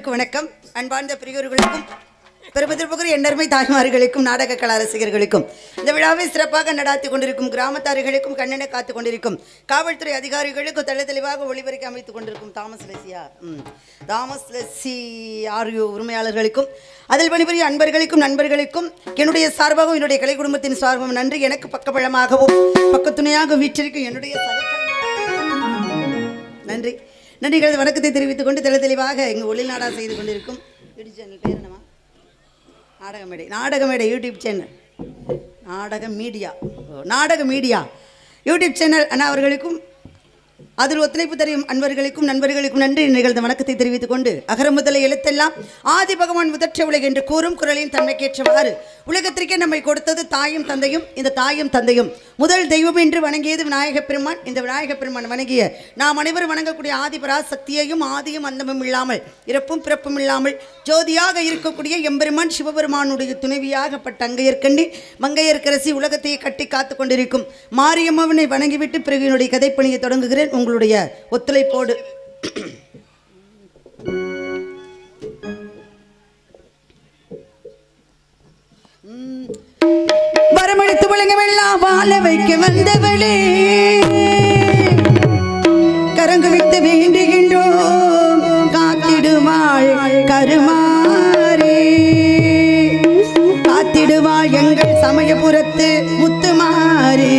வணக்கம். அன்பார்ந்த பிரியோர்களுக்கும் பெருமதிப்புக்குரிய எண்ணர்மை தாய்மார்களுக்கும் நாடக கலா ரசிகர்களுக்கும் இந்த விழாவை சிறப்பாக நடாத்தி கொண்டிருக்கும் கிராமத்தார்களுக்கும் கண்ணனை காத்துக் கொண்டிருக்கும் காவல்துறை அதிகாரிகளுக்கும் தெளிவாக ஒளிபரப்பி அமைத்துக் கொண்டிருக்கும் தாமஸ் லெஸ்ஸி ஆர்யூ உரிமையாளர்களுக்கும் அதில் பணிபுரிய அன்பர்களுக்கும் நண்பர்களுக்கும் என்னுடைய சார்பாகவும் என்னுடைய கலை குடும்பத்தின் சார்பாகவும் நன்றி. எனக்கு பக்கபலமாகவும் பக்கத்துணையாக வீற்றிருக்கும் என்னுடைய நன்றி நன்றிகள் வணக்கத்தை தெரிவித்துக் கொண்டு தெளிவாக இங்கு ஒளிநாடா செய்து கொண்டிருக்கும் யூடியூப் சேனல் பேர் என்னமா? நாடகமேடை யூடியூப் சேனல் நாடக மீடியா யூடியூப் சேனல் அண்ணா அவர்களுக்கும் அதில் ஒத்துழைப்பு தெரியும் அன்பர்களுக்கும் நண்பர்களுக்கும் நன்றி நிகழ்ந்த வணக்கத்தை தெரிவித்துக் கொண்டு அகர முதல எழுத்தெல்லாம் ஆதி பகவான் முதற்ற உலக என்று கூறும் குரலின் தன்மைக்கேற்றவாறு உலகத்திற்கே நம்மை கொடுத்தது தாயும் தந்தையும். இந்த தாயும் தந்தையும் முதல் தெய்வம் என்று வணங்கியது விநாயகப் பெருமான். இந்த விநாயகப் பெருமான் வணங்கிய நாம் அனைவரும் வணங்கக்கூடிய ஆதிபராசக்தியையும் ஆதியும் அந்தமும் இல்லாமல் இறப்பும் பிறப்பும் இல்லாமல் ஜோதியாக இருக்கக்கூடிய எம்பெருமான் சிவபெருமானுடைய துணைவியாகப்பட்ட அங்கையர்கண்டி மங்கையர்க்கரசி உலகத்தையே கட்டி காத்து கொண்டிருக்கும் மாரியம்மனை வணங்கிவிட்டு பிறகு என்னுடைய கதைப்பணியை தொடங்குகிறேன் உங்களுடைய ஒத்துழைப்போடு. வரமளித்து விளங்கவெல்லாம் வாழ வைக்க வந்தவளே, கரங்கு வைத்து வேண்டுகின்றோம் காத்திடுவாள் கருமாறே, காத்திடுவாள் எங்கள் சமயபுரத்து முத்துமாறே.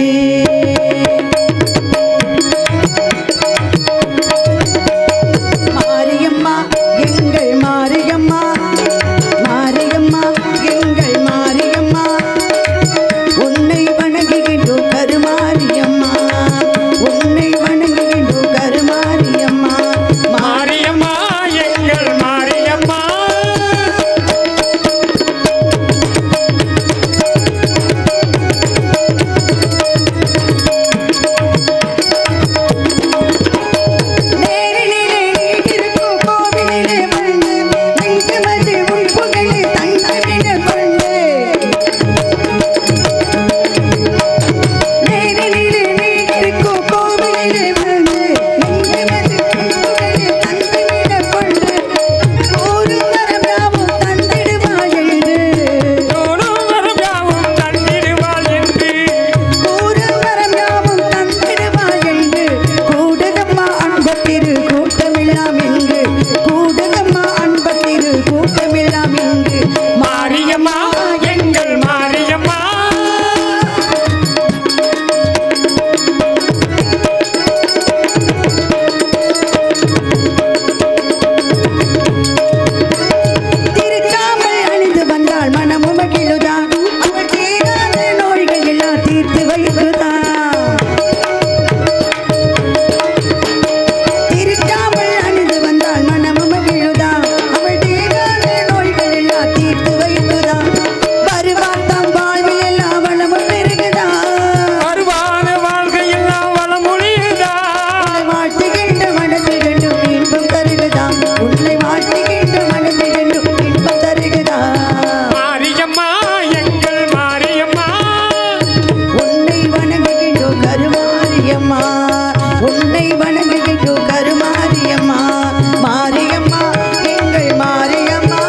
வணங்குகின்றோம் கருமாரியம்மா மாரியம்மா எங்கள் மாரியம்மா.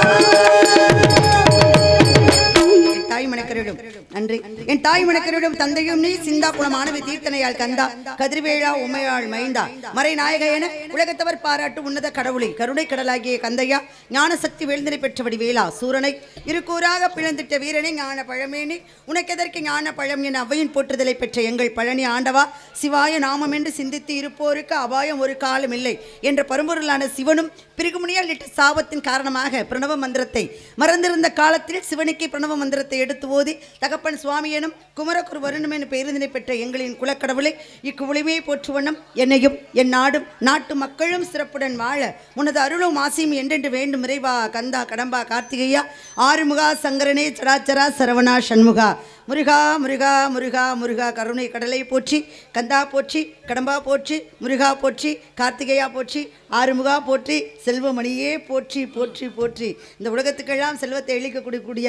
தாய் மணக்கரிடம் நன்றி. என் தாய் மணக்கரிடம் தந்தையும் நீ சிந்தா குலமானவி தீர்த்தனையால் கந்தா கதிர்வேளா உமையாள் மைந்தா மறை நாயக என உலகத்தவர் பாராட்டு உன்னத கடவுளை கருணை கடலாகிய கந்தையா ஞான சக்தி வேள்தனை பெற்றபடி வேளா சூரனை இருக்கூறாக பிளந்திட்ட வீரனை ஞான பழமேனி உனக்கெதற்கு ஞான பழம் என அவையின் போற்றுதலை பெற்ற எங்கள் பழனி ஆண்டவா சிவாய நாமம் என்று சிந்தித்து இருப்போருக்கு அபாயம் ஒரு காலம் இல்லை என்ற பரம்பொருளான சிவனும் பிரிகுமுனியால் இட்ட சாபத்தின் காரணமாக பிரணவ மந்திரத்தை மறந்திருந்த காலத்தில் சிவனுக்கு பிரணவ மந்திரத்தை எடுத்து ஓதி தகப்பன் சுவாமி எனும் குமரகுரு வருணம் என பேருந்தினை பெற்ற எங்களின் குலக்கடவுளை இக்குவளிமையை போற்றுவண்ணம் என்னையும் என் நாடும் நாட்டு மக்களும் சிறப்புடன் வாழ உனது அருளும் ஆசையும் என்றென்று வேண்டும் இறைவா கந்தா கடம்பா கார்த்திகையா ஆறுமுகா சங்கரனே சராச்சரா சரவணா சண்முகா முருகா முருகா முருகா முருகா கருணை கடலை போற்றி கந்தா போற்றி கடம்பா போற்றி முருகா போற்றி கார்த்திகையா போற்றி ஆறுமுகா போற்றி செல்வமணியே போற்றி போற்றி போற்றி. இந்த உலகத்துக்கெல்லாம் செல்வத்தை அளிக்கக்கூடிய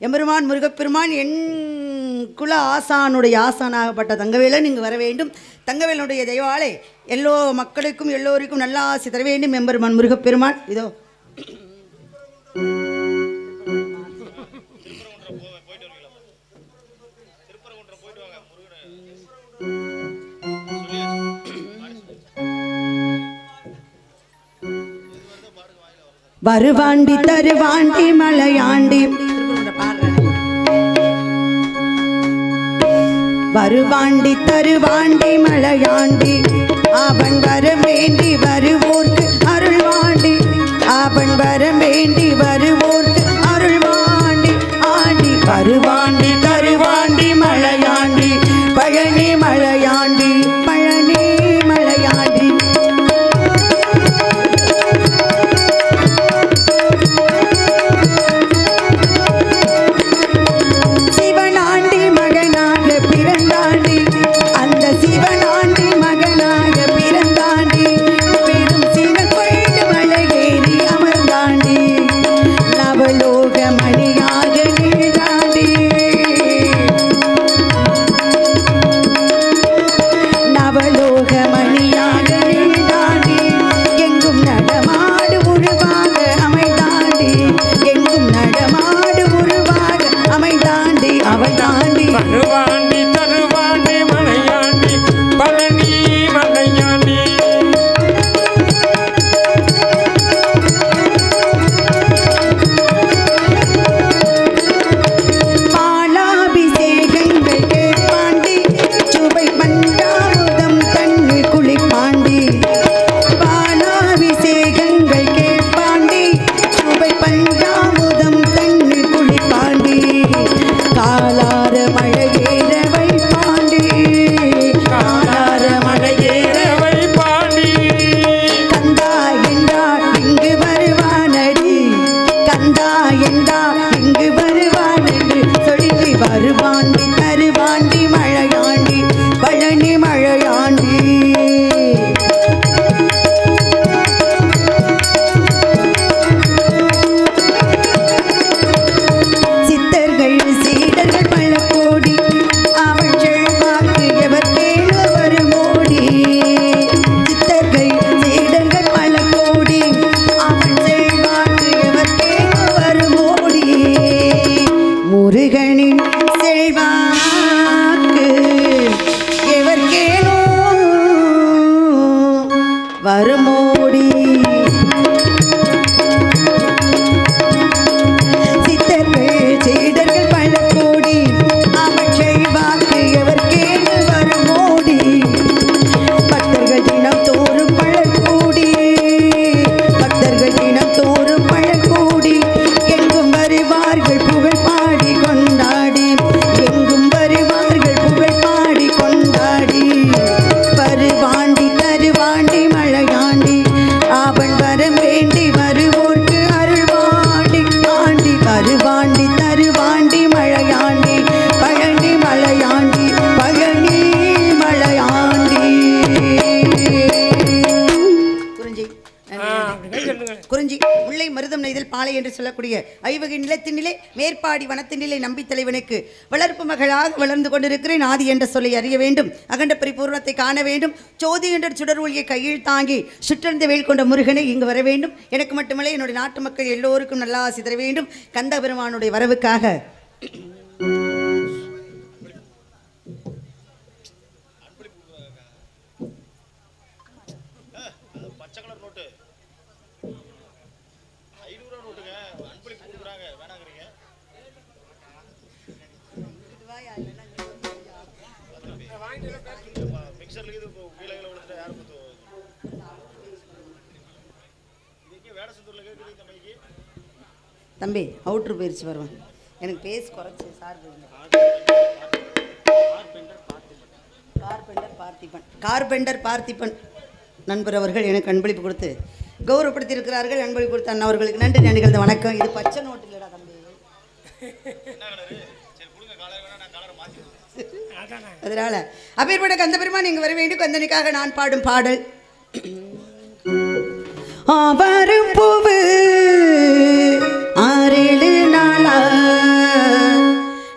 எம்பெருமான் முருகப்பெருமான் என் குல ஆசானுடைய ஆசானாகப்பட்ட தங்கவேலை நீங்கள் வர வேண்டும். தங்கவேலனுடைய தெய்வாலே எல்லோ மக்களுக்கும் எல்லோருக்கும் நல்ல ஆசை தர வேண்டும் எம்பெருமான் முருகப்பெருமான். இதோ வருவாண்டி தருவாண்டி மலையாண்டி வருவாண்டி தருவாண்டி மலையாண்டி அவன் வர வேண்டி வருவோர்க்கு அருள்வாண்டி அவன் வர வேண்டி வருவோர்க்கு அருள்வாண்டி ஆண்டி வருவாண்டி தருவாண்டி மலையாண்டி பழனி மலையாண்டி பழனி மலையாண்டி வருமோடி சித்தர்கள் சீடர்கள் பல கோடி அவற்றை வாக்கு எவர் கேடு வருமோடி பக்தர்கள் தினம் தோறும் பல கோடி பக்தர்கள் தினம் தோறும் பல கோடி எங்கும் வருவார்கள் புகழ் பாடி கொண்டாடி எங்கும் வருவார்கள் புகழ் பாடி கொண்டாடி வருவாண்டி தருவாண்டி மழையாண்டி குறிஞ்சி முல்லை மருதம் நெய்தல் பாலை என்று சொல்லக்கூடிய ஐவகை நிலத்தினிலே மேற்பாடி வனத்தினிலே நம்பி தலைவனுக்கு வளர்ப்பு மகளாக வளர்ந்து கொண்டிருக்கிறேன். ஆதி என்ற சொல்லை அறிய வேண்டும், அகண்ட பரிபூர்ணத்தை காண வேண்டும், ஜோதி என்ற சுடர் ஒளியை கையில் தாங்கி சுற்றறிந்த வேல் கொண்ட முருகனை இங்கு வர வேண்டும். எனக்கு மட்டுமல்ல என்னுடைய நாட்டு மக்கள் எல்லோருக்கும் நல்ல ஆசி தர வேண்டும். கந்த பெருமானுடைய வரவுக்காக தம்பி அவுட்ரு போயிடுச்சு வருவேன். எனக்கு பேஸ் குறைச்சி சார் கார்பெண்டர் பார்த்திபன் நண்பர் அவர்கள் எனக்கு அன்பளிப்பு கொடுத்து கௌரவப்படுத்தியிருக்கிறார்கள். அன்பளிப்பு கொடுத்த அண்ணா அவர்களுக்கு நன்றி நிகழ்ந்த வணக்கம். இது பச்சை நோட்டு இல்லடா தம்பி, அதனால அப்பேற்பட்ட கந்த பெருமான் நீங்க வர வேண்டும். கந்தனுக்காக நான் பாடும் பாடல் ஆவாரம்பூவு 6-7 நாளா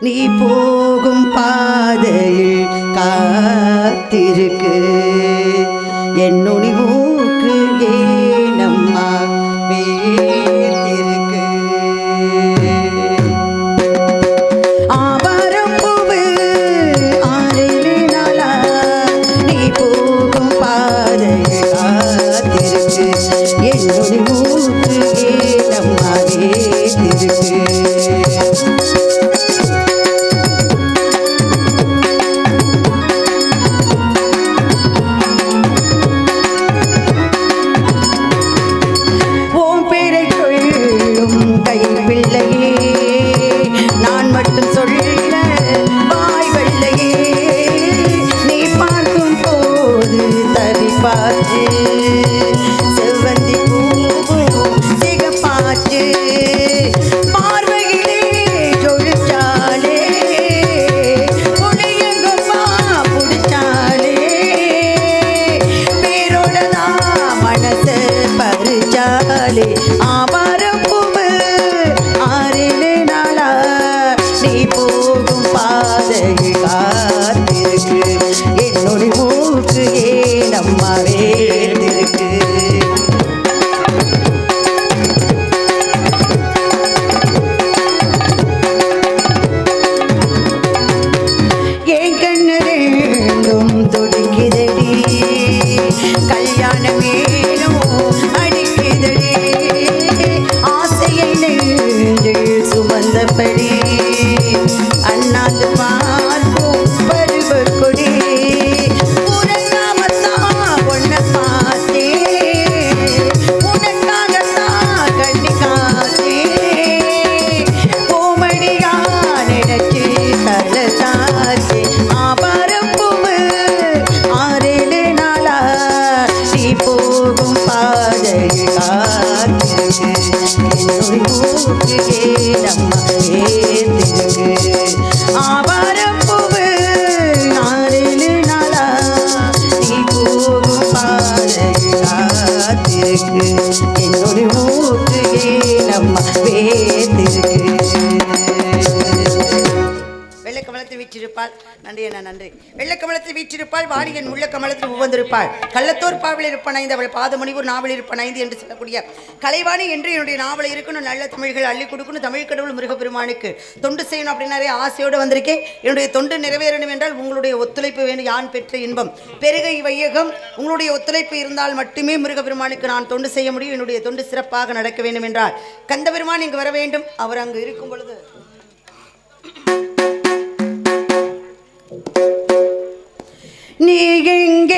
நீ போகும் பாதையில் காத்திருக்கு என் நுனி மூக்கு ஏனம்மா வேர்த்திருக்கு. ஆவாரம்பூவு 6-7 நாளா நீ போகும் பாதையில் காத்திருக்கு என் நுனி மூக்கு ஏனம்மா வேர்த்திருக்கு. ஆவாரம்பூவு 6-7 நாளா நீ போகும் பாதையில் காத்திருக்கு என்னுடைய மூக்கு ஏனம்மா வேர்த்திருக்கு. என் கண்ணு ரெண்டும் துடிக்குதடி கல்யாணம் வேணும் அடிக்குதடி ஆசையை நெஞ்சில் சுமந்தபடி அண்ணாந்து பார்க்கும் பருவ கொடி உனக்காகத்தான் உன்னை பார்த்தேன் உனக்காகத்தான் கண்ணி காத்தேன் கோமடியா நினைச்சு தலை சாச்சி. ஆவாரம்பூவு 6-7 நாளா நீ போகும் பாதையில் காத்திருக்கு என்னுடைய மூக்கு ஏனம்மா வேர்த்திருக்கு. ஆவாரம்பூவு 6-7 நாளா நீ போகும் பாதையில் காத்திருக்கு என்னுடைய மூக்கு ஏனம்மா வேர்த்திருக்கு. வெள்ளக்கமலத்தில் வீற்றிருப்பாள் நன்றி என்ன நன்றி. வெள்ளக்கமலத்தில் வீற்றிருப்பாள் வாணிகன் முள்ள கமலத்தில் உவந்திருப்பாள் கள்ளத்தோர் பாவில் இருப்பனைந்து அவள் பாதமணிவூர் நாவல் இருப்பனைந்து என்று சொல்லக்கூடிய கலைவாணி என்று என்னுடைய நாவல் இருக்கணும். நல்ல தமிழ்கள் அள்ளி கொடுக்கணும். தமிழ் கடவுள் முருகப்பெருமானுக்கு தொண்டு செய்யணும் அப்படின்னாரே ஆசையோடு வந்திருக்கேன். என்னுடைய தொண்டு நிறைவேறணும் என்றால் உங்களுடைய ஒத்துழைப்பு வேணும். யான் பெற்ற இன்பம் பெருகை வையகம் உங்களுடைய ஒத்துழைப்பு இருந்தால் மட்டுமே முருகப்பெருமானுக்கு நான் தொண்டு செய்ய முடியும். என்னுடைய தொண்டு சிறப்பாக நடக்க வேண்டும் என்றால் கந்த பெருமான் இங்கு வர வேண்டும். அவர் அங்கு இருக்கும் பொழுது நீ எங்கே